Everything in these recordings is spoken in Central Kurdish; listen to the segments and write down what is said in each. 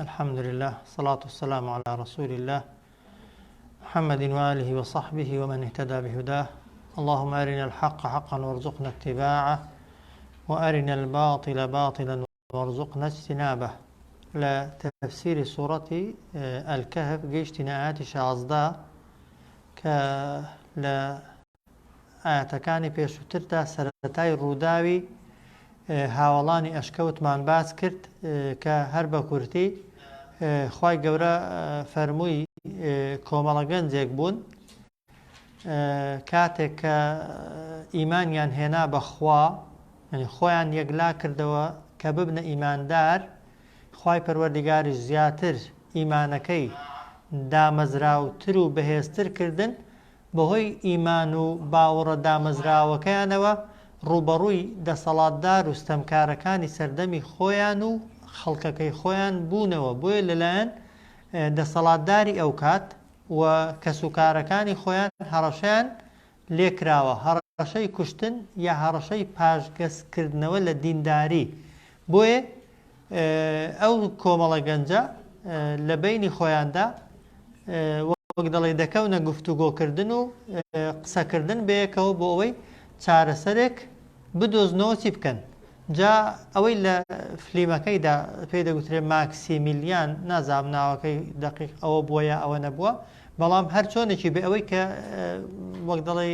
الحمد لله، الصلاة والسلام على رسول الله محمد وآله وصحبه ومن اهتدى بهداه. اللهم أرنا الحق حقا وارزقنا اتباعه، وأرنا الباطل باطلا وارزقنا اجتنابه. لتفسير سورة الكهف جيشتنا آيات شازده لآياتكانی پێشووتردا سەرەتای ڕووداوی هاوڵانی ئەشکەوتمان باس کرد کە هەر بە کورتی خوای گەورە فەرمووی کۆمەڵە گەنجێک بوون کاتێک کە ئیمانیان هێنا بەخوا، خۆیان یەکلا کردەوە کە ببنە ئیماندار، خوای پەروەردیگاریش زیاتر ئیمانەکەی دامەزراوتر و بەهێزتر کردن. بەهۆی ئیمان و باوەڕە دامەزراوەکەیانەوە ڕوبەڕووی دەسەڵاتدار و ستەمکارەکانی سەردەمی خۆیان و خەڵکەکەی خۆیان بوونەوە. بۆیە لەلایەن دەسەڵاتداری ئەو کات و کەسوکارەکانی خۆیان هەڕەشەیان لێکراوە، هەڕەشەی کوشتن یا هەڕەشەی پاشگەزکردنەوە لە دینداری. بۆیە ئەو کۆمەڵە گەنجە لە بینی خۆیاندا وەک دەڵێ دەکەونە گفتوگۆکردن و قسەکردن بەیەکەوە بۆ ئەوەی چارەسەرێک بدۆزنەوە چی بکەن. جا ئەوەی لە فلیمەکەیدا پێی دەگوترێت ماکسیمیلیان، نازام ناوەکەی دقیق ئەوە بووە یا ئەوە نەبووە، بەڵام هەر چۆنێکی بێ ئەوەی کە وەک دەڵێ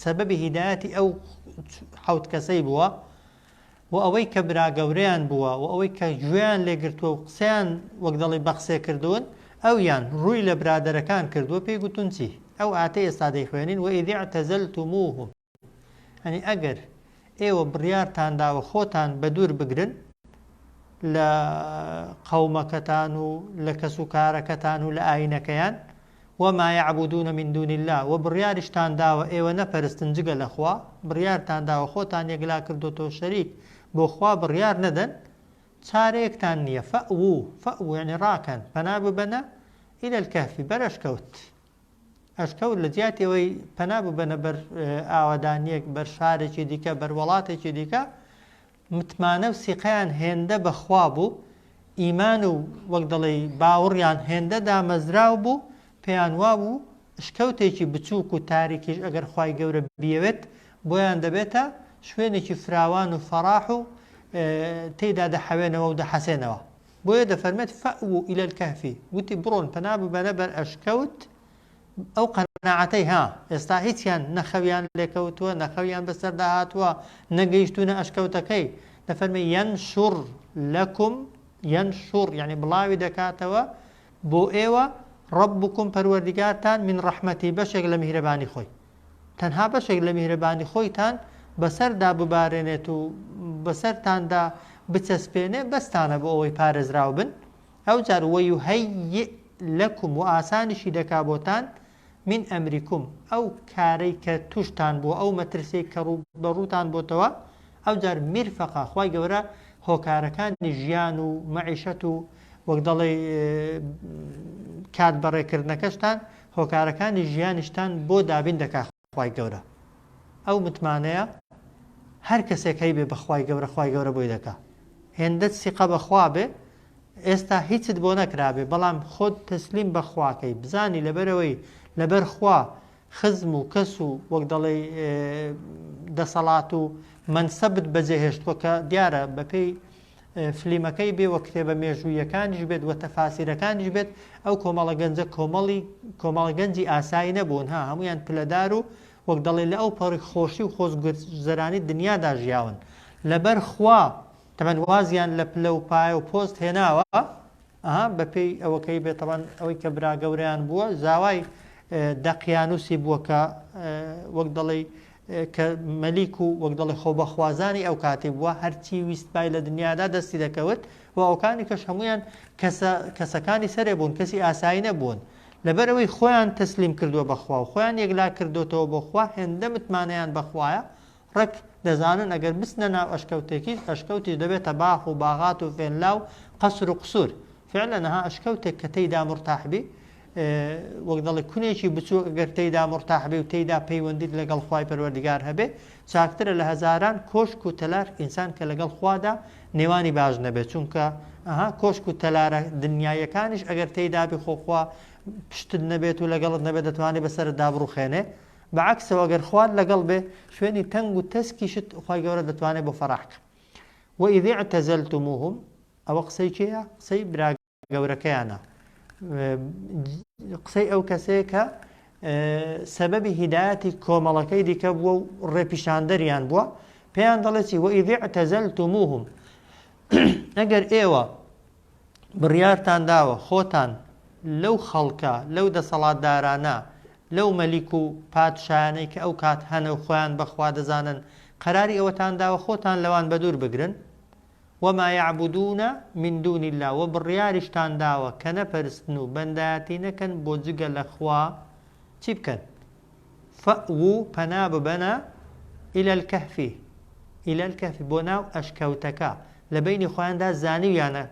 سەبەبی هیدایەتی ئەو حەوت کەسەی بووە و ئەوەی کە براگەورەیان بووە و ئەوەی کە گوێیان لێگرتووە و قسەیان وەک دەڵێ بە قسێ کردوون، ئەویان ڕووی لە برادەرەکان کردووە. پێی گوتون چی؟ ئەو ئاتەی ئێستا دەیخوێنین وئیذ اعتەزەلتموهم، ئەنی ئەگەر ئێوە بڕیارتان داوە خۆتان بە دوور بگرن لە قەومەکەتان و لە کەسوکارەکەتان و لە ئاینەکەیان، وما يعبدون من دون الله، و بڕیاریشتان داوە ئێوە نەپەرستن جگە لە خوا، بڕیارتان داوە خۆتان یەکلا کردوتەوە شەریک بۆ خوا بڕیار نەدەن، چارەیەکتان نییە. فەئوو یعنی ڕاکەن، پەنا ببەنە ئیلە الکەهفی، بەر ئەشکەوت. ئەشکەوت لە جیاتی ئەوەی پەنا ببەنە بەر ئاوەدانیەک، بەر شارێکی دیکە، بەر وڵاتێکی دیکە، متمانە و سیقەیان هێندە بەخوا بوو، ئیمان و وەک دەڵێ باوەڕیان هێندە دامەزراو بوو، پێیان وا بوو شکەوتێکی بچووک و تاریکیش ئەگەر خوای گەورە بیەوێت بۆیان دەبێتە شوێنێکی فراوان و فەڕاح و تێیدا دەحەوێنەوە و دەحەسێنەوە. بۆیە دەفەرمێت فەئوو ئیلە الکەهفی، وتی بڕۆن پەنا ببەنە بەر ئەشکەوت. ئەو قەناعەتەی ئێستا هیچیان نەخەویان لێکەوتووە، نەخەویان بەسەردا هاتووە، نەگەیشتونە ئەشکەوتەکەی. دەفەرمێ یەنشور لەکم، یەنشور یعنی بڵاوی دەکاتەوە بۆ ئێوە ڕەبوکم پەروەردیگارتان من ڕەحمەتی، بەشێک لە میهرەبانی خۆی، تەنها بەشێک لە میهرەبانی خۆیتان بەسەردا ببارێنێت و بەسەرتاندا بچەسپێنێ، بەستانە بۆ ئەوەی پارێزراو بن. ئەو جار وەیوهەیئ لەکم، و ئاسانیشی دەکا بۆتان من ئەمریکم، ئەو کارەی کە توشتان بووە، ئەو مەترسێک کە بەڕووتان بۆتەوە. ئەو جار میرفەقا، خوای گەورە هۆکارەکانی ژیان و مەعیشەت و وەک دەڵێ کات بەڕێکردنەکەشتان، هۆکارەکانی ژیانیشتان بۆ دابین دەکا خوای گەورە. ئەو متمانەیە هەر کەسێک هەی بێ بەخوای گەورە، خوای گەورە بۆی دەکا. هێندەت سیقە بەخوا بێ، ئێستا هیچت بۆ نەکرابێ، بەڵام خۆت تەسلیم بەخواکەی، بزانی لەبەرەوەی لەبەر خوا خزم و کەس و وەک دەڵێ دەسەڵات و مەنسەبت بەجێهێشتووە کە دیارە بەپێی فلیمەکەی بێ، وە کتێبە مێژوویەکانیش بێت و تەفاسیرەکانیش بێت. ئەو کۆمەڵە گەنجە کۆمەڵە گەنجی ئاسایی نەبوون، هەمویان پلەدار و وەک دەڵێ لە ئەو پەڕی خۆشی و خۆزگەرزەرانی دنیادا ژیاون. لەبەر خوا تەمەەن وازیان لە پلە و پایە و پۆست هێناوە، بەپێی ئەوەکەی بێت تەمەەن ئەوەی کە براگەوریان بووە، زاوای دەقیانوسی بووە کە وەک دەڵێ کە مەلیک و وەک دەڵێ خۆبەخوازانی ئەو کاتی بووە، هەرچی ویستبای لە دنیادا دەستی دەکەوت، و ئەوکانی کەش هەمویان کەسەکانی سەرێ بوون، کەسی ئاسایی نەبوون. لەبەر ئەوەی خۆیان تەسلیم کردووە بەخوا و خۆیان یەکلا کردوتەوە بۆ خوا، هێندە متمانەیان بەخوایە، ڕێک دەزانن ئەگەر بستنە ناو ئەشکەوتێکی، ئەشکەوتی دەبێتە باخ و باغات و فێنلا و قەسر و قسوور. فعلا ئەشکەوتێک کە تێیدا مرتاحبی وەک دەڵێ کونێکی بچووک ئەگەر تێیدا مرتاح بێ و تێیدا پەیوەندیت لەگەڵ خوای پەروەردگار هەبێ چاکترە لە هەزاران کۆشک و تەلار ئینسان کە لەگەڵ خوادا نێوانی باش نەبێت چونکە کۆشک و تەلارە دنیایەکانیش ئەگەر تێیدا بێ خۆخوا پشتت نەبێت و لەگەڵت نەبێت دەتوانێت بەسەرت دابڕوخێنێ بەعکسەوە ئەگەر خوارد لەگەڵ بێ شوێنی تەنگ و تەسکیشت خوای گەورە دەتوانێت بۆ فەڕاحکە وإذ اعتزلتموهم ئەوە قسەی کێیە قسەی برا گەورەکەیانە قسەی ئەو کەسەیە کە سەبەبی هیدایەتی کۆمەڵەکەی دیکە بووە و ڕێپیشاندەریان بووە پێیان دەڵێت چی وإذ اعتزلتموهم ئەگەر ئێوە بڕیارتان داوە خۆتان لەو خەڵکە لەو دەسەڵاتدارانە لەو مەلیک و پادشایانەی کە ئەو کات هەنە و خۆیان بەخوا دەزانن قەراری ئەوەتان داوە خۆتان لەوان بەدوور بگرن وما يعبدون من دون الله وبڕیاریشتان داوە کە نەپەرستن و بەندایەتی نەکەن بۆ جگە لە خوا چی بکەن فەئوو پەنا ببەنە إلى الكهف بۆ ناو ئەشکەوتەکە لە بینی خۆیاندا زانیویانە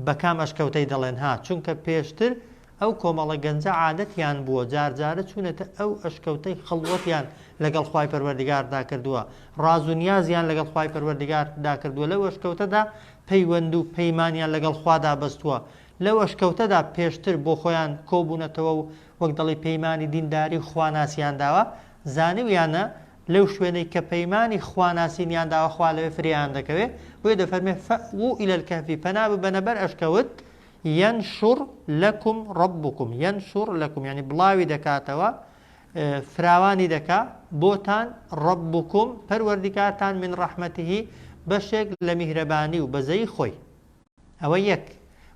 بەکام ئەشکەوتەی دەڵێن چونکە پێشتر ئەو کۆمەڵە گەنجە عادەتیان بووە جارجارە چوونەتە ئەو ئەشکەوتەی خەڵوەتیان لەگەڵ خوای پەروەردگاردا کردووە ڕاز و نیازیان لەگەڵ خوای پەروەردگاردا کردووە لەو ئەشکەوتەدا پەیوەند و پەیمانیان لەگەڵ خوادا بەستووە لەو ئەشکەوتەدا پێشتر بۆ خۆیان کۆبوونەتەوە و وەک دەڵی پەیمانی دینداری خواناسیان داوە زانیویانە لەو شوێنەی کە پەیمانی خواناسینیان داوە خوا لەوێ فریان دەکەوێت وێ دەفەرمێ فەئوو إلى الكهف پەنا ببەنە بەر ئەشکەوت ينشر لكم ربكم ينشر لكم يعني بلاوي دكاتوا فراواني دكا بوتان ربكم پروردگارتان من رحمته بشك لمهرباني وبزي خوي اويك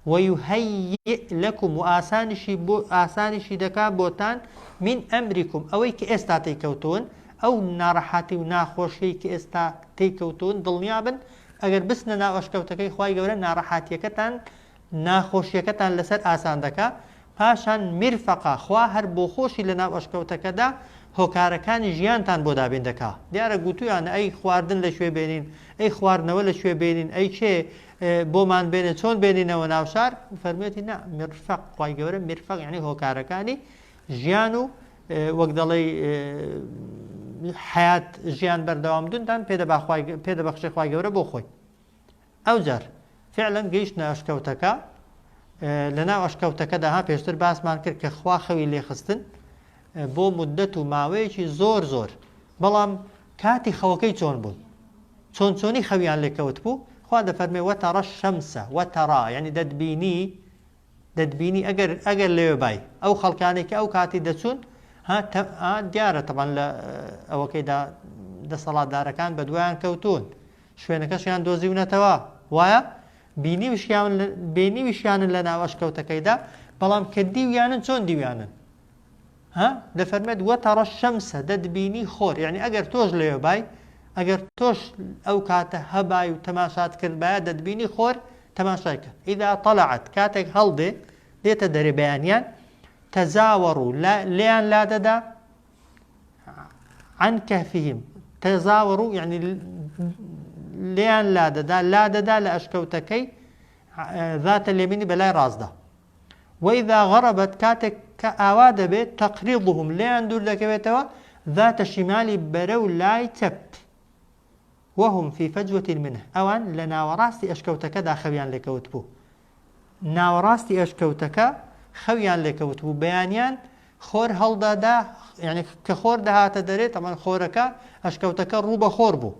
ويهيئ لكم وآسانشي دكا بوتان من أمركم اويك استاتي كوتون او نارحاتي وناخوشي كي استاتي كوتون ضلنيابن اگر بسنا ناوشكوتكي خواي گورا نارحاتي كتان ناخۆشیەکەتان لەسەر ئاسان دەکا پاشان میرفەقا خوا هەر بۆ خۆشی لە ناو ئەشکەوتەکەدا هۆکارەکانی ژیانتان بۆ دابین دەکا دیارە گوتویانە ئەی خواردن لە شوێ بێنین ئەی خواردنەوە لە شوێ بێنین ئەی چێ بۆمان بێنێ چۆن بێنینەوە ناوشار فەرمێتی نا میرفەق خوای گەورە میرفەق یعنی هۆکارەکانی ژیان و وەک دەڵێ حیات ژیان بەردەوامدونتان پێدەبەخشێ خوای گەورە بۆ خۆی ئەوجار فعلا گەیشتە ئەشکەوتەکە لەناو ئەشکەوتەکەدا پێشتر باسمان کرد کە خوا خەوی لێخستن بۆ مدەت و ماوەیەکی زۆر بەڵام کاتی خەوەکەی چۆن بوون چۆنی خەویان لێکەوت بوو خوا دەفەرمێ وەتەڕە شەمسە وەتەڕا یعنی دەتبینی ئەگەر لێوێ بای ئەو خەڵکانێک کە ئەو کاتی دەچوون دیارە تەبەن لە ئەوەکەیدا دەسەڵاتدارەکان بە دوایان کەوتون شوێنەکەشیان دۆزیونەتەوە وایە بینیویشیانن لە ناو ئەشکەوتەکەیدا بەڵام کە دیویانن چۆن دیویانن دەفەرمێت وەتەڕە شەمسە دەتبینی خۆر یعنی ئەگەر تۆش لێوێ بای ئەگەر تۆش ئەو کاتە هەبای و تەماشات کرد بایە دەتبینی خۆر تەماشای کرد ئیدا طەلعت کاتێک هەڵدێ دێتە دەرێ بەیانیان تەزاوەڕوا لێیان لادەدا عن كهفهم تەزاوەڕوا یعنی لێیان لادەدا لە ئەشکەوتەکەی ذاتە لێمینی بەلای ڕازدا وإذا غربت كاتك كأوا دبيت تقريضهم لين دور دكويتوا ذات الشمال برو لاي تب وهم في فجوة منه اوان لنا وراستي اشكوتك دا خويان لكوتبو ناوراستي اشكوتك خويان لكوتبو بيانيان خور هلدا دا يعني كخور ده تدري طبعا خورك اشكوتك روبا خوربو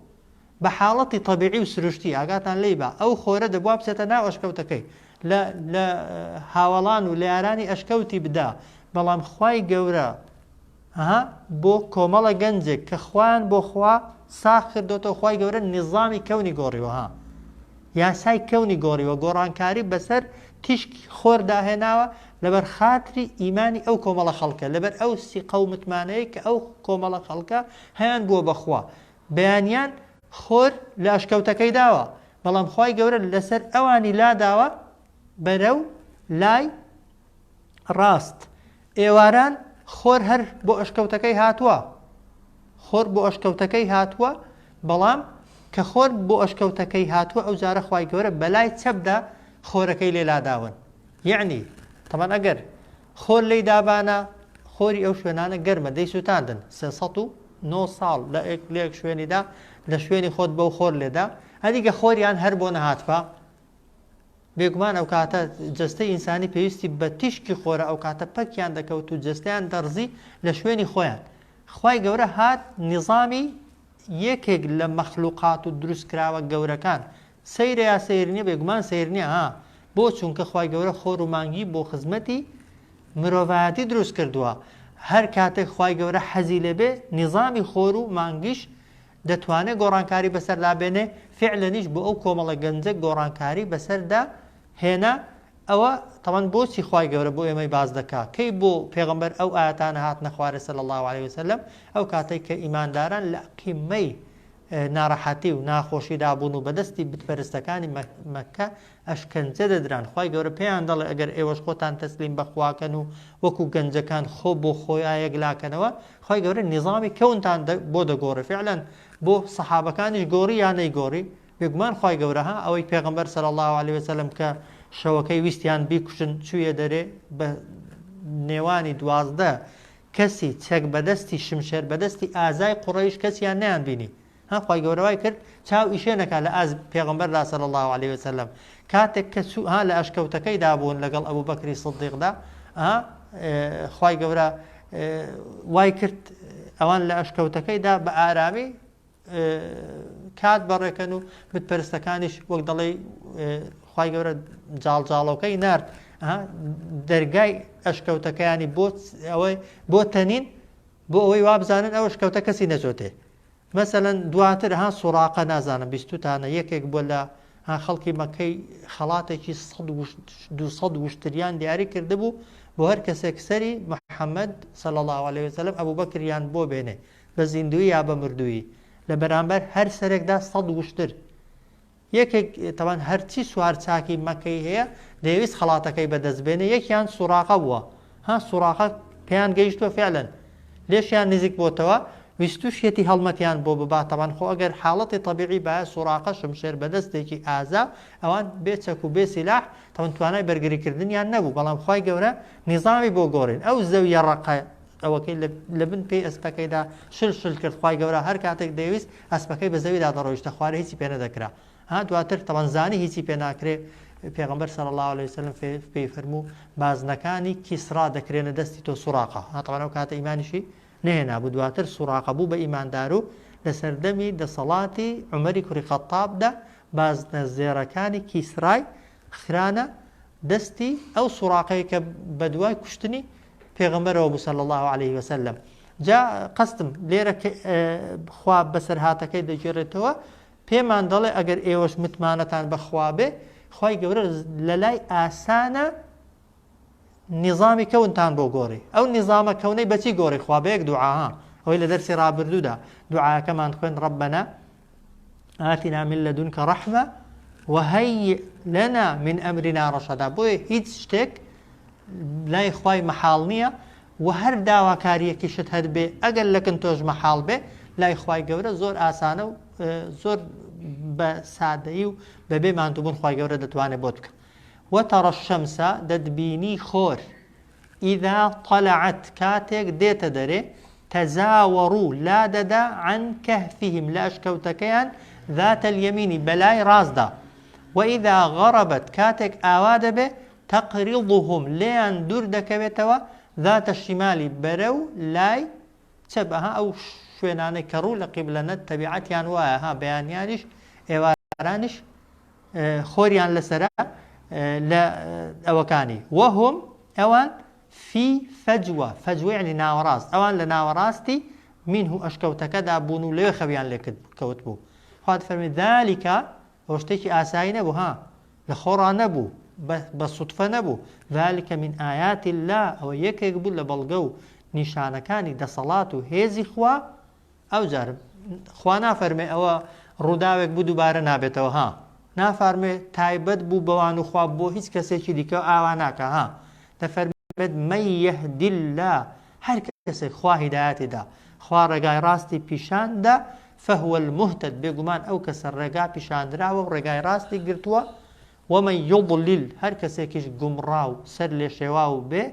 بحالتي طبيعي وسرشتي اگاتان ليبا او خوره دبواب ستنا اشكوتكي لا هاوڵان و لێرانی ئەشکەوتی بدا بەڵام خوای گەورە بۆ کۆمەڵە گەنجێک کە خوان بۆ خوا ساخ کردوتەوە خوای گەورە نظامی کەونی گۆڕیوە یاسای کەونی گۆڕیوە گۆڕانکاری بەسەر تیشکی خۆر داهێناوە لەبەر خاتری ئیمانی ئەو کۆمەڵە خەڵکە لەبەر ئەو سیقە و متمانەیە کە ئەو کۆمەڵە خەڵکە هەیان بووە بەخوا بەیانیان خۆر لە ئەشکەوتەکەی داوە بەڵام خوای گەورە لەسەر ئەوانی لاداوە بەرەو لای ڕاست ئێواران خۆر هەر بۆ ئەشکەوتەکەی هاتووە بەڵام کە خۆر بۆ ئەشکەوتەکەی هاتووە ئەو جارە خوای گەورە بەلای چەپدا خۆرەکەی لێلاداون یعنی طبعا ئەگەر خۆر لی دابانە خۆری ئەو شوێنانە گەرمە دەیسووتاندن 309 ساڵ لە یەک شوێنیدا لە شوێنی خۆت بەو خۆر لێدا هەدیگە خۆریان هەر بۆ نەهاتفا بێگومان ئەو کاتە جەستەی ئینسانی پێویستی بە تیشکی خۆرە ئەو کاتە پەکیان دەکەوت و جەستیان دەڕزی لە شوێنی خۆیان خوای گەورە هات نظامی یەکێک لە مەخلوقات و دروستکراوە گەورەکان سەیرە یا سەیرنیە بێگومان سەیرنیە بۆ چونکە خوای گەورە خۆر و مانگی بۆ خزمەتی مرۆڤایەتی دروست کردووە هەر کاتێک خوای گەورە حەزی لێبێ نظامی خۆر و مانگیش دەتوانێت گۆڕانکاری بەسەردا بێنێ فعلەنیش بۆ ئەو کۆمەڵە گەنجە گۆڕانکاری بەسەردا هێنا ئەوە تەمان بۆچی خوای گەورە بۆ ئێمەی باز دەکا کەی بۆ پێغەمبەر ئەو ئاەتانە هاتنە خوارێ صلی الله عليه وسلم ئەو کاتێک کە ئیمانداران لە قیمەی ناڕەحەتی و ناخۆشیدا بوون و بەدەستی بتپەرستەکانی مەککە ئەشکەنجە دەدران خوای گەورە پێیان دەڵێ ئەگەر ئێوەش خۆتان تەسلیم بەخواکەن و وەکو گەنجەکان خۆ بۆ خۆیان یەکلاکەنەوە خوای گەورە نظامی کەونتان بۆ دەگۆڕێ فعلا بۆ سەحابەکانیش گۆڕی یان نەیگۆڕی بێگومان خوای گەورە ئەوەی پێغەمبەر صلی الله عليه وسلم کە شەوەکەی ویستیان بیکوشن چوویە دەرێ بە نێوانی 12 کەسی چەک بەدەستی شمشێر بەدەستی ئازای قوڕەیش کەسیان نەیان بینی خوای گەورە وای کرد چاو ئیشێنەکە لە ئاز پێغەمبەردا صلی الله عليه وسلم کاتێک کە لە ئەشکەوتەکەیدا بوون لەگەڵ ئەبوو بەکری سیدیقدا خوای گەورە وای کرد ئەوان لە ئەشکەوتەکەیدا بە ئارامی کات بەڕێکەن و بتپەرستەکانیش وەک دەڵێ خوای گەورە جاڵجاڵەکەی نارد دەرگای ئەشکەوتەکەیانی بۆ تەنین بۆ ئەوەی وابزانن ئەو ئەشکەوتە کەسی نەچۆتێ مثلا دواتر سوڕاقە نازانم بیستوتانە یەکێک بۆ لە خەڵکی مەکەی خەڵاتێکی 200 وشتریان دیاری کردبوو بۆ هەر کەسێک سەری محەممەد صلی الله عليه وسلم ئەبوو بەکریان بۆ بێنێ بە زیندوی یا بە مردووی لە بەرامبەر هەر سەرێکدا 100 وشتر یەکێک تەوان هەرچی سوار چاکی مەکەی هەیە دەیویست خەڵاتەکەی بەدەستبێنێ یەکیان سوڕاقە بووە سوڕاقە پێیان گەیشتووە فعلا لێشیان نزیک بۆتەوە ویستوشێتی هەڵمەتیان بۆ ببات تەوان خۆ ئەگەر حاڵەتی طبیعی باە سوڕاقە شمشێر بەدەستێکی ئازا ئەوان بێچەک و بێ سیلاح تەوان توانای بەرگریکردنیان نەبوو بەڵام خوای گەورە نظامی بۆ گۆڕین ئەو زەویە ڕقە ئەوەکەی لە بن پێی ئەسپەکەیدا شل کرد خوای گەورە هەر کاتێک دەویست ئەسپەکەی بە زەویدا دەڕۆیشتە خوارە هیچی پێ نەدەکرا دواتر تەوان زانی هیچی پێ ناکرێ پێغەمبەر صلی الله عليه وسلم پێی فەرموو بازنەکانی کیسرا دەکرێنە دەستی تۆ سوڕاقە تەوان ئەو کاتە ئیمانیشی نهێنا بوو دواتر سوڕاقە بوو بە ئیماندار و لە سەردەمی دەسەڵاتی عومەری کوڕی خەتابدا بازنە زێڕەکانی کیسرای خرانە دەستی ئەو سوڕاقەی کە بە دوای کوشتنی پێغەمبەرەوە بوو صلی الله عليه وسلم جا قەستم لێرە خوا بەسەر هاتەکەی دەگێڕێتەوە پێمان دەڵێ ئەگەر ئێوەش متمانەتان بەخوا بێ خوای گەورە لە لای ئاسانە نظامی کەونتان بۆ گۆڕی ئەو نظامە کەونەی بەچی گۆڕی خوا بە یەک دوعاها ئەوەی لە دەرسی ڕابردوودا دوعاکەمان خوێن ڕەبەنا ئاتینا من لەدونکە ڕەحمە وهەیئ لەنا من ئەمرنا ڕەشەدا بۆیە هیچ شتێک لای خوای مەحاڵ نییە و هەر داواکاریەکیشت هەر بێ ئەگەر لەکن تۆش مەحاڵ بێ لای خوای گەورە زۆر ئاسانە و زۆر بە سادەیی و بەبێ ماندووبوون خوای گەورە دەتوانێت بۆت بکە وترى الشمس ددبيني خور إذا طلعت كاتك ديت دري تزاوروا لا ددا عن كهفهم لا أشكوتكيان ذات اليمين بلاي رازدا وإذا غربت كاتك آواد به تقرضهم ليان دردك بتوا ذات الشمال برو لاي تبها أو شويناني كرو لقبلنا تبعتيان واها بيانيانش إيوارانش خوريان لسرا لا أوكاني وهم أوان في فجوة يعني ناوراس أوان لناوراستي منه أشكوتك دابونو ليه خبيان لك كوتبو هذا فرمي ذلك واشتكي آساي نبو لخورا نبو بالصدفة نبو ذلك من آيات الله أو يكيقبو لبلغو نشانكاني دا صلاة هيزي خوا أو جارب خوانا فرمي أو ڕووداوێک بوو دووبارە نابێتەوە نافەرمێ تایبەت بوو بەوان و خواب بۆ هیچ کەسێکی دیکە ئاوا ناکە دەفەرمێت مەن یەهدی الله هەر کەسێک خوا هیدایەتیدا خوا ڕێگای ڕاستی پیشاندا فهو المهتد بێگومان ئەو کەسە ڕێگا پیشاندراوە و ڕێگای ڕاستی گرتووە ومن یضلل هەر کەسێکیش گومڕا و سەر لێ شێوا و بێ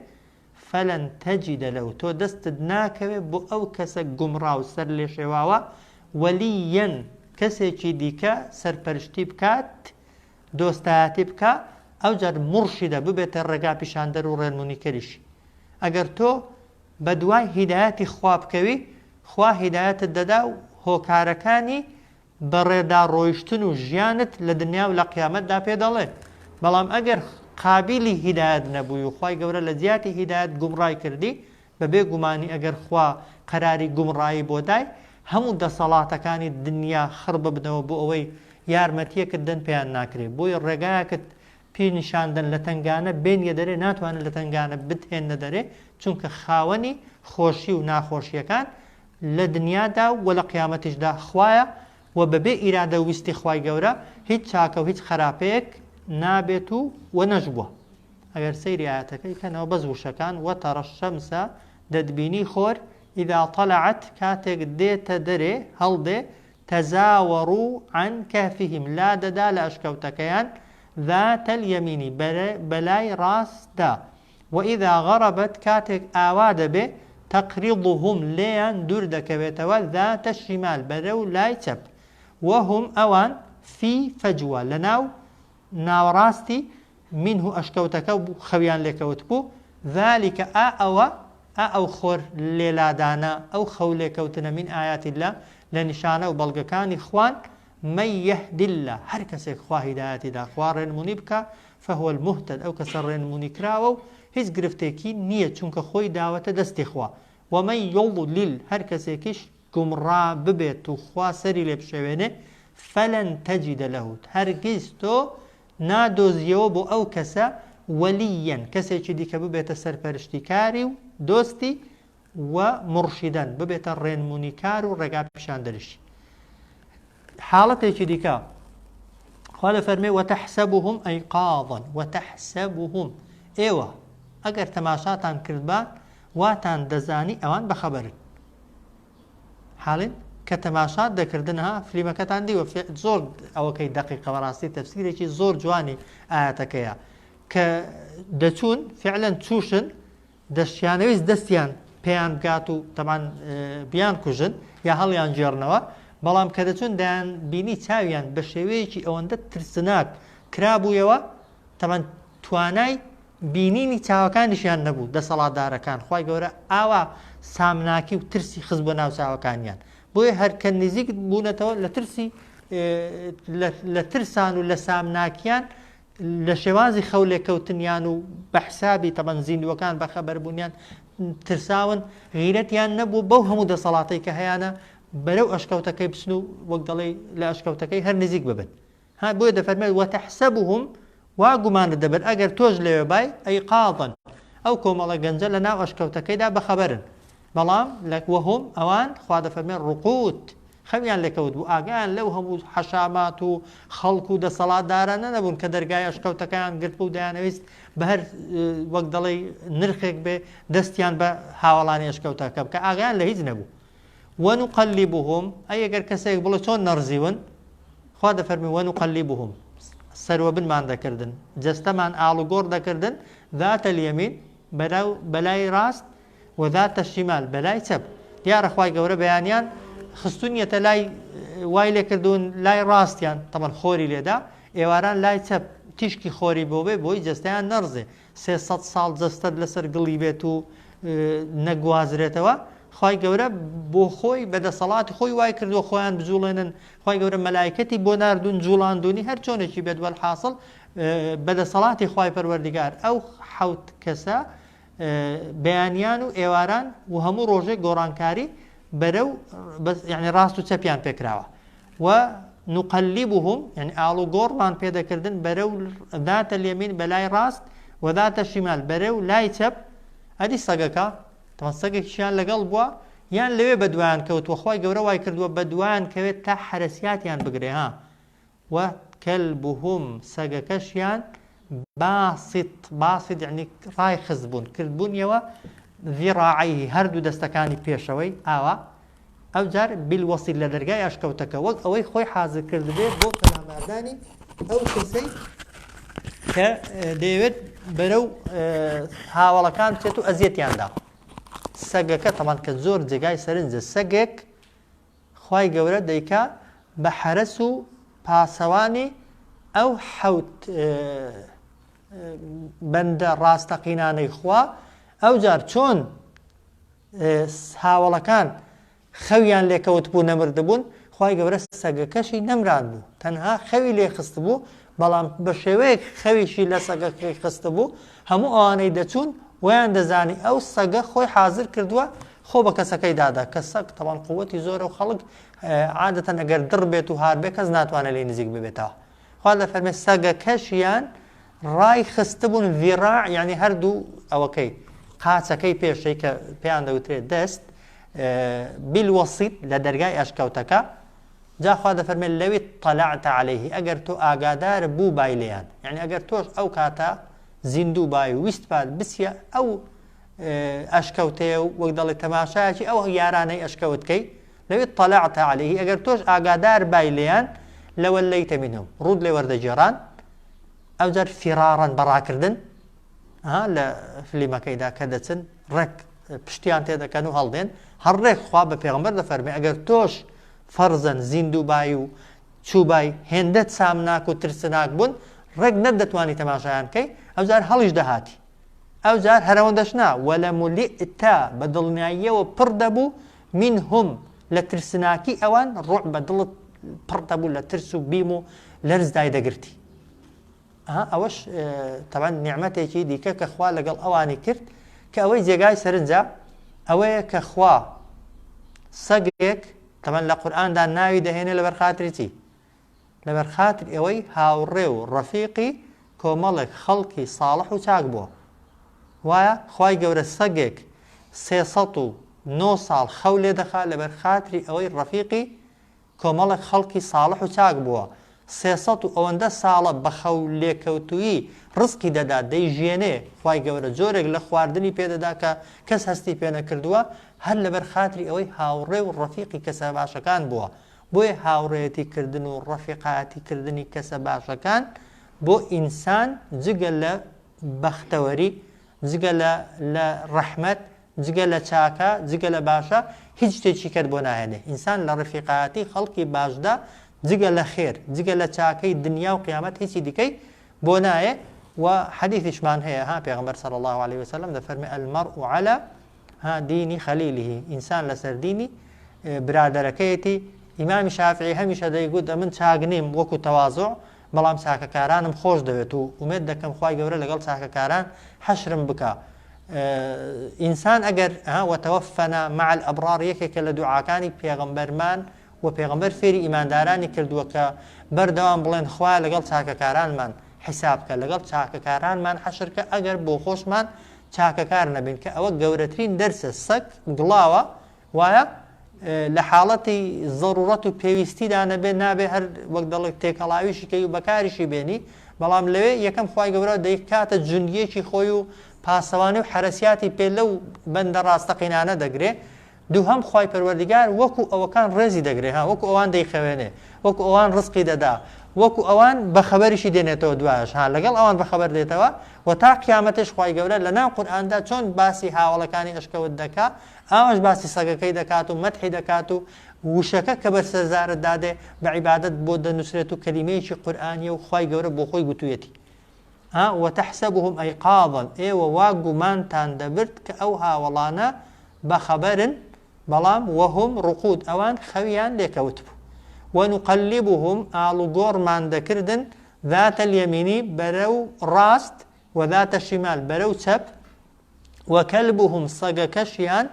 فەلەن تەجیدە لەو تۆ دەستت ناکەوێت بۆ ئەو کەسە گومڕا و سەر لێ شێواوە وەلیەن کەسێکی دیکە سەرپەرشتی بکات دۆستایەتی بکە ئەو جار مرشیدە ببێتە ڕێگا پیشاندەر و ڕێنمونیکەریش ئەگەر تۆ بە دوای هیدایەتی خوا بکەوی خوا هیدایەتت دەدا و هۆکارەکانی بە ڕێدا ڕۆیشتن و ژیانت لە دنیا و لە قیامەتدا پێ دەڵێ بەڵام ئەگەر قابلی هیدایەت نەبووی و خوای گەورە لە زیاتی هیدایەت گومڕای کردی بەبێ گومانی ئەگەر خوا قەراری گومڕایی بۆ دای هەموو دەسەڵاتەکانی دنیا خڕ ببنەوە بۆ ئەوەی یارمەتیەکت دەن پێیان ناکرێت بۆی ڕێگایەکت پێ نیشاندن لە تنگانە بێنیە دەرێ ناتوانێت لە تنگانە بتهێنە دەرێ چونکە خاوەنی خۆشی و ناخۆشیەکان لە دنیادا و لە قیامەتیشدا خوایە و بەبێ ئیرادە ویستی خوای گەورە هیچ چاکە و هیچ خراپەیەک نابێت و نەژبووە ئەگەر سەیری ئاەتەکەی کەنەوە بە زووشەکان وەتەڕە الشەمسە دەتبینی خۆر ئیذا طەلعت کاتێک دێتە دەرێ هەڵدێ تەزاوەڕوو عن کەهفیهم لا دەدا لە ئەشکەوتەکەیان ذات اليمینی بەلای ڕاستدا وئیذا غەڕەبەت کاتێک ئاوا دەبێ تەقریضهم لێیان دوور دەکەوێتەوە ذات الشیمال بەرەو لای چەپ وهم ئەوان فی فەجوە لەناو ناوەڕاستی منه ئەشکەوتەکە خەویان لێکەوت بوو ذلك ئەو خۆر لێلادانە ئەو خەو لێکەوتنە من ئاياتی الله لە نیشانە و بەڵگەکانی خوان من يهدي الله هەر کەسێک خوا هیدایەتی دا خوا ڕێنمونی بکە فهو المهتد ئەو کەسە ڕێنمونی کراوە و هیچ گرفتێکی نییە چونکە خۆی داوەتە دەستی خوا ومن يضلل هەر کەسێکیش گومڕا ببێت و خوا سەری لێ بشەوێنێ فەلەن تەجیدە لەهو هەرگیز تۆ نادۆزیەوە بۆ ئەو کەسە وەلیەن کەسێکی دیکە ببێتە سەرپەرشتیکاری و دۆستی و مرشیدەن ببێتە ڕێنمونیکار و ڕێگا پیشاندەریش حاڵەتێکی دیکە خوا لە فەرمێ وتەحسەبهم ئەیقاظا وتەحسەبهم ئێوە ئەگەر تەماشاتان کردبا واتان دەزانی ئەوان بەخەبەرن حاڵین کە تەماشات دەکردنها فلیمەکەتان دیوە زۆر ئەوەکەی دەقیقە بەڕاستی تەفسیرێکی زۆر جوانی ئاەتەکەیە کە دەچوون فعلەن چوشن دەستیانەویست دەستیان پێیان بگات و تەمان بیان کوژن یا هەڵیان جێڕنەوە بەڵام کە دەچون دایان بینی چاویان بە شێوەیەکی ئەوەندە ترسناک کرابوویەوە تەمان توانای بینینی چاوەکانیشیان نەبوو دەسەڵاتدارەکان خوای گەورە ئاوا سامناکی و ترسی خست بۆ ناو چاوەکانیان بۆیە هەرکە نزیک بوونەتەوە لە ترسی لە ترسان و لە سامناکیان لە شێوازی خەو لێکەوتنیان و بە حسابی تەبەن زیندوەکان بەخەبەربوونیان ترساون غیرەتیان نەبوو بەو هەموو دەسەڵاتەی کە هەیەە بەرەو ئەشکەوتەکەی بچن و وەک دەڵێ لە ئەشکەوتەکەی هەر نزیک ببن ها بۆیە دەفەرمێت وتەحسەبهم وا گومانت دەبێت ئەگەر تۆش لەوێ بای ئەیقاظا ئەو کۆمەڵە گەنجە لە ناو ئەشکەوتەکەیدا بەخەبەرن بەڵام وەهم ئەوان خوا دەفەرمێت ڕوقوت خەویان لێکەوت بوو ئاگیان لەو هەموو حەشامات و خەڵک و دەسەڵاتدارانە نەبوون کە دەرگای ئەشکەوتەکەیان گرت بوو دەیانەویست بە هەر وەک دەڵێ نرخێک بێ دەستیان بە هاوڵانی ئەشکەوتەکە بکە ئاگیان لە هیچ نەبوو ونقلبهم ئەی ئەگەر کەسێک بڵێ چۆن نەڕزیون خوا دەفەرمێ ونقلبهم سەروە بنمان دەکردن جەستەمان ئاڵوگۆڕ دەکردن ذات اليمین بەلای ڕاست و ذات الشمال بەلای چەپ دیارە خوای گەورە بەیانیان خستونیەتە لای وای لێکردوون لای ڕاستیان تەمەن خۆری لێدا ئێواران لای چەپ تیشکی خۆری بۆ بێ بۆی جەستەیان نەڕزێ 300 ساڵ جەستەت لەسەر گڵی بێت و نەگوازرێتەوە خوای گەورە بۆ خۆی بەدەسەڵاتی خۆی وای کردووە خۆیان بجوڵێنن خوای گەورە مەلایکەتی بۆ ناردوون جوڵاندونی هەر چۆنێکی بێت وەلحاصڵ بەدەسەڵاتی خوای پەروەردیگار ئەو حەوت کەسە بەیانیان و ئێواران و هەموو ڕۆژێک گۆڕانکاری بەرەو یعنی ڕاست و چەپیان پێکراوە و نقلبهم یعنی ئاڵ و گۆڕمان پێدەکردن بەرەو ذات اليمین بەلای ڕاست و ذات الشمال بەرەو لای چەپ ئەدی سەگەکە تەمەن سەگێکیشیان لەگەڵ بووە یان لەوێ بە دوایان کەوتووە خوای گەورە وای کردووە بە دوایان کەوێت تا حرەسیاتیان بگرێ ها و کەلبهم سەگەکەشیان باسط یعنی ڕای خست بوون کردبوونیەوە ذراعیه هەردوو دەستەکانی پێشەوەی ئاوا ئەو جار بالوەسیل لە دەرگای ئەشکەوتەکە وەک ئەوەی خۆی حازر کرد بێت بۆ پەلاماردانی ئەو کەسەی کە دەیەوێت بەرەو هاوڵەکان بچێت و ئەزیەتیاندا سەگەکە تەمان کە زۆر جێگای سەرنجە سەگێک خوای گەورە دەیکا بە حەرەس و پاسەوانی ئەو حەوت بەندە ڕاستەقینانەی خوا ئەو جار چۆن هاوڵەکان خەویان لێکەوت بوو نەمردبوون خوای گەورە سەگەکەشی نەمران بوو تەنها خەوی لێ خست بوو بەڵام بە شێوەیەک خەویشی لە سەگەکەی خست بوو هەموو ئەوانەی دەچوون ویان دەزانی ئەو سەگە خۆی حازر کردووە خۆ بە کەسەکەی دادا کە سەگ تەواو قووەتی زۆرە و خەڵک عادەتەن ئەگەر دڕ بێت و هار بێت کەس ناتوانێت لێ نزیک ببێتەوە خوا دەفەرمێت سەگەکەشیان ڕای خستبوون ڤیراع یعنی هەردوو ئەوەکەی قاچەکەی پێشەی کە پێیان دەوترێت دەست بالوەسیط لە دەرگای ئەشکەوتەکە جاخوا دەفەرمێت لەوێت طەلعت عەلەیه ئەگەر تۆ ئاگادار بوو بای لێیان یعنی ئەگەر تۆش ئەو کاتە زیندوو بای و ویست پات بچیە ئەو ئەشکەوتەیە و وەک دەڵێ تەماشایەکی ئەو یارانەی ئەشکەوتکەی لەوێت طەلعت عەلەیه ئەگەر تۆش ئاگادار بای لێیان لەوەلەیتە منهم ڕوود لێ وەردەجێڕان ئەو جار فیراڕەن بەڕاکردن لە فلیمەکەیدا کە دەچن ڕێک پشتیان تێدەکەن و هەڵدێن هەڕێک خوا بە پێغەمبەر دەفەرمێ ئەگەر تۆش فەرزەن زیندوو بای و چووبای هێندە چامناک و ترسناک بوون ڕێک نەدەتوانی تەماشایان بکەی ئەو جار هەڵیش دەهاتی ئەو جار هەرەوەندەش نا وەلەمولیئتا بە دڵنیاییەوە پڕ دەبوو منهم لە ترسناکی ئەوان ڕوع بە دڵت پڕ دەبوو لە ترس و بیم و لەرزدای دەگرتی ئەوەش تەبەن نیعمەتێکی دیکە کە خوا لەگەڵ ئەوانی کرد کە ئەوەی جێگای سەرنجە ئەوەیە کە خوا سەگێک تەبەن لە قورئاندا ناوی دەهێنێ لەبەر خاتری چی لەبەر خاتری ئەوەی هاوڕێ و ڕەفیقی کۆمەڵێک خەڵکی ساڵح و چاک بووە وایە خوای گەورە سەگێک 309 ساڵ خەو لێ دەخات لەبەر خاتری ئەوەی ڕەفیقی کۆمەڵێک خەڵکی ساڵح و چاک بووە 300 و ئەوەندە ساڵە بە خەو لێکەوتووی ڕزقی دەدا دەیژێنێ خوای گەورە جۆرێک لە خواردنی پێدەدا کە کەس هەستی پێ نەکردووە هەر لەبەر خاتری ئەوەی هاوڕێ و ڕەفیقی کەسە باشەکان بووە بۆیە هاوڕێتی کردن و ڕەفیقاتی کردنی کەسە باشەکان بۆ ئینسان جگە لە بەختەوەری جگە لە ڕەحمەت جگە لە چاکە جگە لە باشە هیچ شتێکی کرد بۆ ناهێنێ ئینسان لە ڕەفیقاتی خەڵکی باشدا جگە لە خێر جگە لە چاکەی دنیا و قیامەت هیچی دیکەی بۆ نایە و حەدیثیشمان هەیە پێغەمبەر صلی الله عليه وسلم دەفەرمێ المەرء على دینی خەلیله ئینسان لەسەر دینی برادەرەکەیەتی ئیمامی شافعی هەمیشە دەیگوت من چاک نیم وەکو تەواضع بەڵام چاکەکارانم خۆش دەوێت و ئومێد دەکەم خوای گەورە لەگەڵ چاکەکاران حەشرم بکە ئینسان ئەگەر وتەوەفەنا مع الأبرار یەکێکە لە دوعاکانی پێغەمبەرمان و پێغەمبەر فێری ئیماندارانی کردووە کە بەردەوام بڵێن خوا لەگەڵ چاکەکارانمان حیساب کە لەگەڵ چاکەکارانمان حەشرکە ئەگەر بۆ خۆشمان چاکەکار نەبین کە ئەوە گەورەترین دەرسە سەگ گڵاوە وایە لە حاڵەتی ضرورەت و پێویستیدا نەبێت نابێ هەر وەک دەڵێک تێکەڵاویشی کەی و بەکاریشی بێنی بەڵام لەوێ یەکەم خوای گەورە دەیکاتە جوندیەکی خۆی و پاسەوانی و حرەسیاتی پێ لەو بەندە ڕاستەقینانە دەگرێ دووهەم خوای پەروەردیگار وەکو ئەوەکان ڕێزی دەگرێ وەکو ئەوان دەیخەوێنێ وەکو ئەوان ڕزقی دەدا وەکو ئەوان بەخەبەریشی دێنێتەوە دوایش لەگەڵ ئەوان بەخەبەر دێتەوە و تا قیامەتش خوای گەورە لە ناو قورئاندا چۆن باسی هاوڵەکانی ئەشکەوت دەکا ئەوەش باسی سەگەکەی دەکات و مەدحی دەکات و وشەکە کە بەرسەرزارت دادێ بە عیبادەت بۆ دەنووسرێت و کەلیمەیەکی قورئانیە و خوای گەورە بۆ خۆی گوتوویەتی وتحسبهم أيقاظا ئێوە وا گومانتان دەبرد کە ئەو هاوڵانە بەخەبەرن بەڵام وهم ڕقود ئەوان خەویان لێکەوت بوو ونقلبهم ئاڵوگۆڕمان دەکردن ذات اليمینی بەرەو ڕاست و ذات الشمال بەرەو چەپ وكلبهم سەگەکەشیان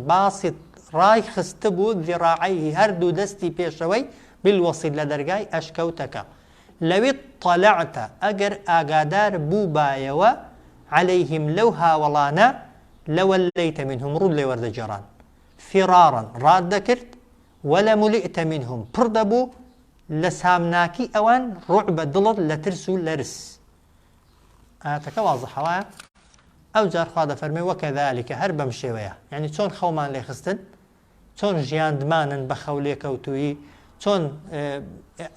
باسط ڕای خستە بوو ذراعیه هەردوو دەستی پێشەوەی بالوەسیط لە دەرگای ئەشکەوتەکە لەوێ طەلعتە ئەگەر ئاگادار بوو بایەوە عەلەیهم لەو هاوڵانە لەوەلەیتە منهم ڕوود لێ وەردەجێڕان فیراڕن ڕاد دەکرد وەلەمولیئتە منهم پڕ دەبوو لە سامناکی ئەوان ڕوع بە دڵت لە ترس و لەرس ئاەتەکە وازەحە وایە ئەو جار خوا دەفەرمێ وەکەذالکە هەر بەم شێوەیە یعنی چۆن خەومان لێ خستن چۆن ژیاندمانن بە خەو لێکەوتووی چۆن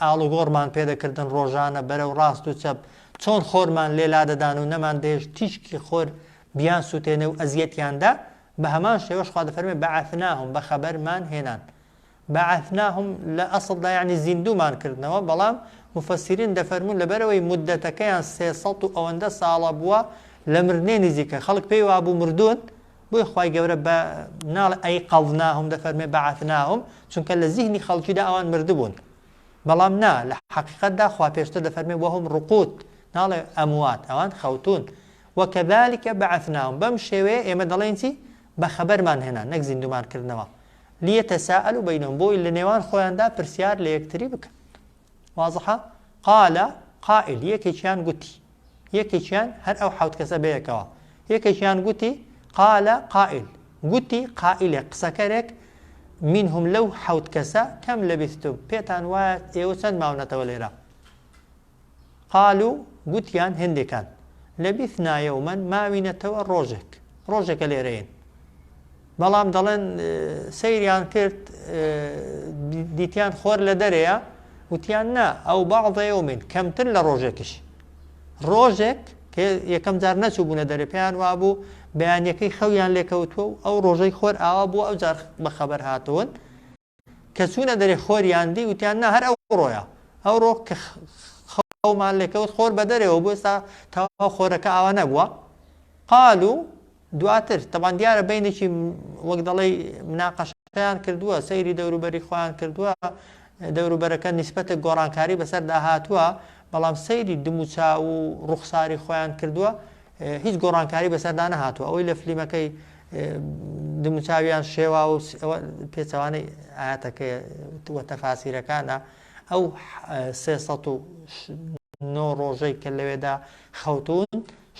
ئاڵوگۆڕمان پێدەکردن ڕۆژانە بەرەو ڕاست و چەپ چۆن خۆرمان لێلا دەدان و نەمان دێش تیشکی خۆر بیان سووتێنێ و ئەزیەتیاندا بە هەمان شێوەش خوا دەفەرمێ بەعەثناهم بە خەبەرمان هێنان بەعەثناهم لە ئەسڵدا یعنی زیندومان کردنەوە بەڵام مفەسیرین دەفەرمون لەبەرەوەی مودەتەکەیان 300 و ئەوەندە ساڵە بووە لە مردنێ نزیکە خەڵک پێی وابوو مردوون بۆی خوای گەورە بە ناڵ ئەی قەڵناهم دەفەرمێ بەعەثناهم چونکە لە زیهنی خەڵکیدا ئەوان مردبوون بەڵام نا لە حەقیقەتدا خوا پێشتر دەفەرمێ وەهم ڕقوت ناڵێ ئەموات ئەوان خەوتون وەکەذالک بەعەثناهم بەم شێوەیە ئێمە دەڵێن چی بە خەبەرمان هێنان نەک زیندومانکردنەوە لیەتەساءلوا بەینەهم بۆی لە نێوان خۆیاندا پرسیار لە یەکتری بکەن واضحە قال قائل یەکێکیان گوتی یەکێکیان هەر ئەو حەوت کەسە بەیەکەوە یەکێکیان گوتی قال قائل گوتی قائلێک قسەکەرێک منهم لەو حەوت کەسە کەم لەبیستم پێتان وایە ئێوە چەند ماونەتەوە لێرە قالوا گوتیان هێندێکان لەبیثنا یەومەن ماوینەتەوە ڕۆژێکە لێرەین بەڵام دەڵێن سەیریان کرد دیتیان خۆر لە دەرەیە وتیان نا ئەو بەعض یەومین کەمتر لە ڕۆژێکش ڕۆژێک کە یەکەم جار نەچوو بوونە دەرێ پێیان وابوو بەیانیەکەی خەویان لێکەوتووە و ئەو ڕۆژەی خۆر ئاوا بووە ئەو جار بەخەبەر هاتوون کە چوونە دەرێ خۆریان دی وتیان نا هەر ئەو ڕۆیە ئەو ڕۆ کە خەومان لێکەوت خۆر بە دەرێەوە بۆ ئێستا تەواو خۆرەکە ئاوا نەبووە قالوا دواتر تەبان دیارە بینێکی وەک دەڵێ مناقەشەیان کردووە سەیری دەوروبەری خۆیان کردووە دەوروبەرەکە نیسبەتە گۆڕانکاری بەسەردا هاتووە بەڵام سەیری دموچا و ڕوخساری خۆیان کردووە هیچ گۆڕانکاری بەسەردا نەهاتووە ئەوەی لە فلیمەکەی دموچاویان شێوا و پێچەوانەی ئاەتەکەی وە تەفاسیرەکانە ئەو 309 ڕۆژەی کە لەوێدا خەوتون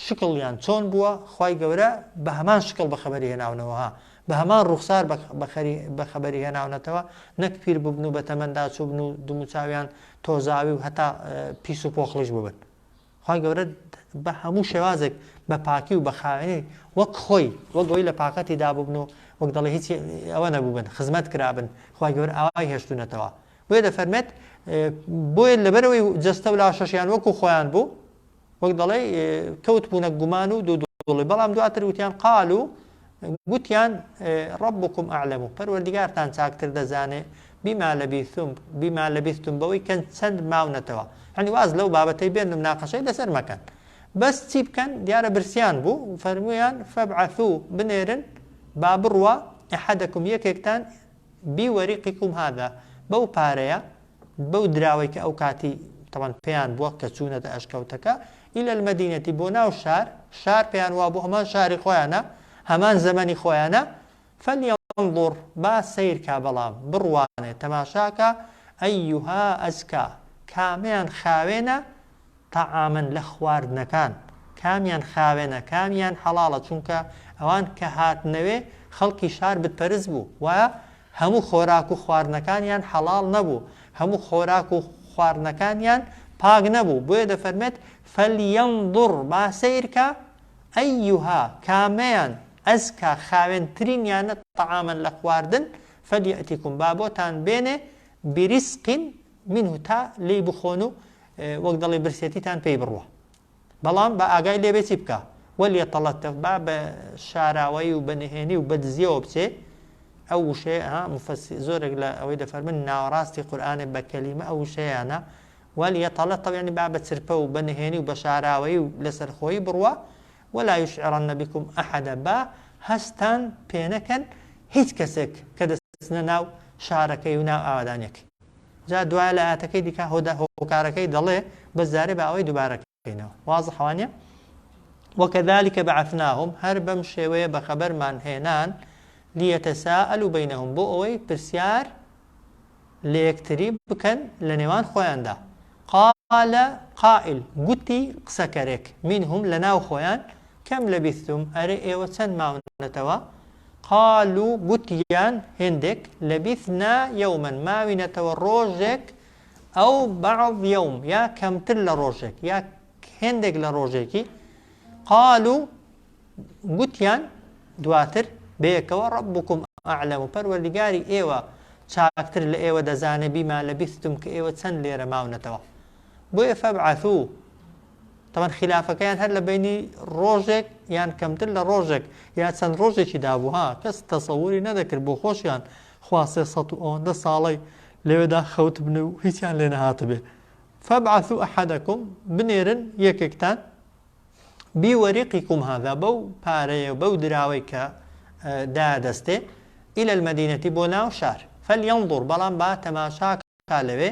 شکڵیان چۆن بووە خوای گەورە بە هەمان شکڵ بەخەبەری هێناونەوەها بە هەمان ڕوخسار بەخەبەری هێناونەتەوە نەک پیر ببن و بە تەمەندا چوو بن و دموچاویان تۆزاوی و هەتا پیس و پۆخڵیش ببن خوای گەورە بە هەموو شێوازێک بە پاکی و بە خاوێنی وەک خۆی وەک ئەوەی لە پاکەتی دابووبن و وەک دەڵێ هیچ ئەوە نەبووبن خزمەت کرابن خوای گەورە ئاوای هێشتونەتەوە بۆیە دەفەرمێت بۆیە لەبەرەوەی جەستە و لاشەشیان وەکو خۆیان بوو وەک دەڵێ کەوت بوونە گومان و دوودڵی بەڵام دواتر وتیان قالوا گوتیان ربكم أعلم پەروەردیگارتان چاکتر دەزانێ بما لەبیثتم بەوەی کە چەند ماونەتەوە یعنی واز لەو بابەتەی بێن مناقەشەی لەسەر مەکەن بەس چی بکەن دیارە برسیان بوو فەرمویان فەبعەثوو بنێرن با بڕوە ئەحەدەکم یەکێکتان بیوەریقیکم هذا بەو پارەیە بەو دراوەی کە ئەو کاتی تەوان پێیان بووە کە چوونەتە ئەشکەوتەکە إلى المدينة بۆ ناو شار پێیان وا بوو هەمان شاری خۆیانە هەمان زەمەنی خۆیانە فەلیەنظر با سەیرکا بەڵام بڕوانێ تەماشاکە ئەیها ئەزکا کامیان خاوێنە تەعامن لە خواردنەکان کامیان خاوێنە کامیان حەڵاڵە چونکە ئەوان کە هاتنەوێ خەڵکی شار بتپەرست بوو وایە هەموو خۆراک و خواردنەکانیان حەڵاڵ نەبوو هەموو خۆراک و خواردنەکانیان پاک نەبوو بۆیە دەفەرمێت فەلیەنظر با سەیرکە ئەیها کامیان ئەزکا خاوێنترینیانە تەعامن لە خواردن فەلیەئتیکم با بۆتان بێنێ بریسقین منه تا لێی بخۆن و وەک دەڵێ برسێتیتان پێی بڕوە بەڵام بە ئاگای لێبێ چی بکە وەلیەتەڵەتەف با بە شاراوەی و بەنهێنی و بەدزیەوە بچێ ئەو وشەیە زۆرێک لە ئەوەی دەفەرمن ناوەڕاستی قورئانێ بە کەلیمە ئەو وشەیانە وەلیەتەڵەتەف یعنی با بە چرپە و بەنهێنی و بە شاراوەی و لەسەر خۆی بڕوە ولا يشعرن بكم أحدا با هەستان پێنەکەن هیچ کەسێک کە دەستنە ناو شارەکەی و ناو ئاوادانیەکەی جا دوای لە ئاەتەکەی دیکە هۆکارەکەی دەڵێ بەزارێ بە ئەوەی دووبارەکەینەوە واضح وانە وكذلك بعثناهم هەر بەم شێوەیە بە خەبەرمان هێنان لیەتەساءلوا بەینەهم بۆ ئەوەی پرسیار لە یەکتری بکەن لە نێوان خۆیاندا قال قائل گوتی قسەکەرێک منهم لە ناو خۆیان کەم لەبیثتم ئەرێ ئێوە چەند ماونەتەوە قالوا گوتیان هێندێک لەبیثنا یەومەن ماوینەتەوە ڕۆژێک ئەو بەعض یەوم یا کەمتر لە ڕۆژێک یا هێندێک لە ڕۆژێکی قالوا گوتیان دواتر بەیەکەوە ربكم أعلم پەروەردیگاری ئێوە چاکتر لە ئێوە دەزانێ بیما لەبیثتم کە ئێوە چەند لێرە ماونەتەوە بۆیە فەبعەثوو طبعا خلافەکەیان هەر لە بینی ڕۆژێک یان کەمتر لە ڕۆژێک یا چەند ڕۆژێکی دابوو ها کەس تەسەووری نەدەکرد بۆ خۆشیان خوا 300 ساڵی لەوێدا خەوت بن و هیچیان لێ نەهاتە بێ فابعثوا أحدكم بنيرن يككتان بورقكم هذا بو باري بو دراويك دا دستي إلى المدينة بونا شهر فلينظر بلان با تماشاك كالوي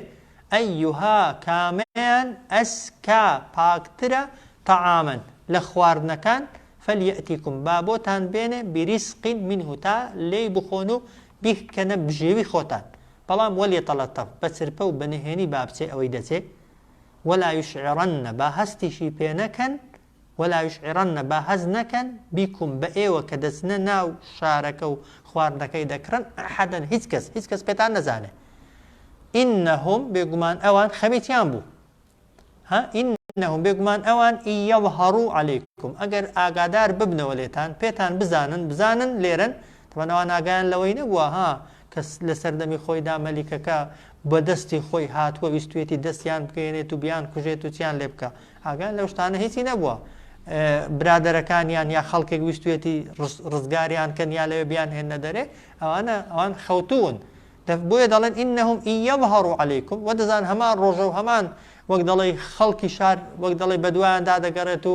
أيها كاميان أسكا باكترا طعاما لخوارنكان فليأتيكم بابوتان بين برزق منه تا لي بخونو به كنبجيوي خوتان بلان وليتلطف بسربو بنهيني بابسي أويدتي ولا يشعرن باهستشي بينكن ولا يشعرن باهزنكن بكم بأيوة كدسنا ناو شاركو خواردكي ذكرن أحدا هيتكس بيتان نزانه إنهم بيقمان أوان خميتيان بو ها إنهم بيقمان أوان يظهروا عليكم أجر آقادار ببن وليتان بيتان بزانن ليرن طبعا أوان آقان لوين بوا ها کەس لە سەردەمی خۆیدا مەلیکەکە بە دەستی خۆی هاتووە ویستوێتی دەستیان بکەێنێت و بیان کوژێت و چیان لێ بکە ئاگان لەو شتانە هیچی نەبووە برادەرەکانیان یا خەڵکێک ویستوێتی ڕزگاریان کەن یا لەوێ بیان هێنە دەرێ ئەوان خەوتوون بۆیە دەڵێن ئینەهم ئیەظهەڕوا عەلەیکم و دەزان هەمان ڕۆژە و هەمان وەک دەڵێ خەڵکی شار وەک دەڵێ بەدوایاندا دەگەڕێت و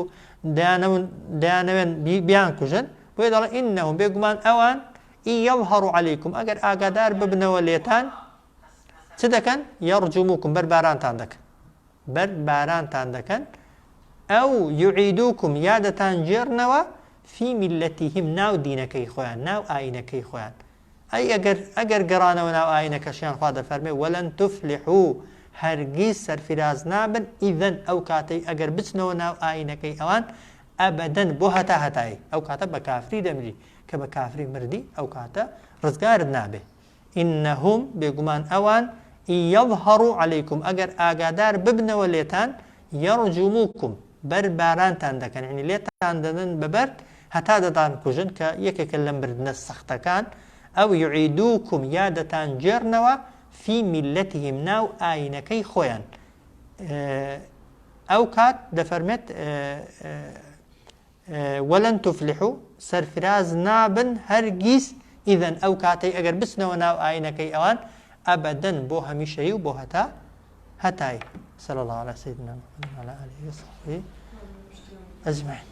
دەیانەوێن بیان کوژن بۆیە دەڵێن ئینەهم بێگومان ئەوان يظهر عليكم أجر أقدار ببن وليتان صدقا يرجموكم برباران تاندكن أو يعيدوكم يادة جرنوا في ملتهم ناو دينك إخوان ناو آينك إخوان أي أجر قرانا وناو آينك شيان خواذا فرمي ولن تفلحوا هرقيس سرفراز نابن إذن أو كاتي أجر بسنو ناو آينك إخوان أبدا بوهتا هتاي أو كاتا بكافري دمري كبكافري مردي أو كاتا رزقار النابه إنهم بيقمان أوان يظهروا عليكم أجر آقادار ببن وليتان يرجموكم برباران تاندكن يعني ليتان ددن ببرد هتا ددان كوجن كيكلم بردنا السختكان أو يعيدوكم يادتان جرنوا في ملتهم ناو آينكي خويان أو كات دفرمت ولن تفلحوا سرفراز نابن هرگيز إذن أو كاتي أجر بسنا وناو آينكي أوان أبدا بو هميشي وبو هتاي صلى الله على سيدنا محمد وعلى آله وصحبه أجمعين